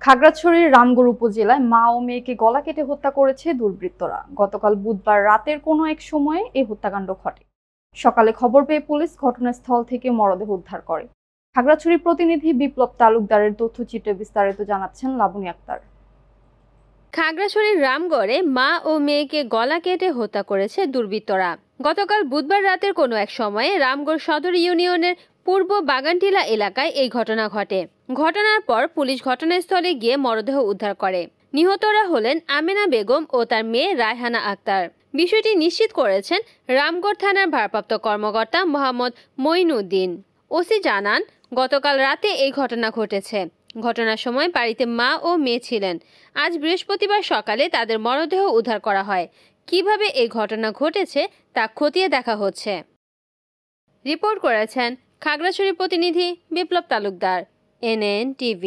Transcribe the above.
খাগড়াছড়ির রামগড় উপজেলায় মা ও মেয়েকে গলা কেটে হত্যা করেছে দুর্বৃত্তরা। গতকাল বুধবার রাতের কোনো এক সময়ে এই হত্যাকাণ্ড ঘটে। সকালে খবর পেয়ে পুলিশ ঘটনাস্থল থেকে মরদেহ উদ্ধার করে। খাগড়াছড়ি প্রতিনিধি বিপ্লব তালুকদারের তথ্যচিত্রে বিস্তারিত জানাচ্ছেন লাবণী আক্তার। খাগড়াছড়ির রামগড়ে মা ও মেয়েকে গলা কেটে হত্যা করেছে দুর্বৃত্তরা। গতকাল বুধবার রাতের কোনো এক সময়ে রামগড় সদর ইউনিয়নের পূর্ব বাগানটিলা এলাকায় এই ঘটনা ঘটে। ঘটনার পর পুলিশ ঘটনাস্থলে গিয়ে মরদেহ উদ্ধার করে। নিহতরা হলেন আমেনা বেগম ও তার মেয়ে রায়হানা আক্তার। বিষয়টি নিশ্চিত করেছেন রামগড় থানার ভারপ্রাপ্ত কর্মকর্তা মোহাম্মদ মঈনুদ্দিন। ওসি জানান, গতকাল রাতে এই ঘটনা ঘটেছে। ঘটনার সময় বাড়িতে মা ও মেয়ে ছিলেন। আজ বৃহস্পতিবার সকালে তাদের মরদেহ উদ্ধার করা হয়। কিভাবে এই ঘটনা ঘটেছে তা খতিয়ে দেখা হচ্ছে। রিপোর্ট করেছেন খাগড়াছড়ি প্রতিনিধি বিপ্লব তালুকদার, NN TV।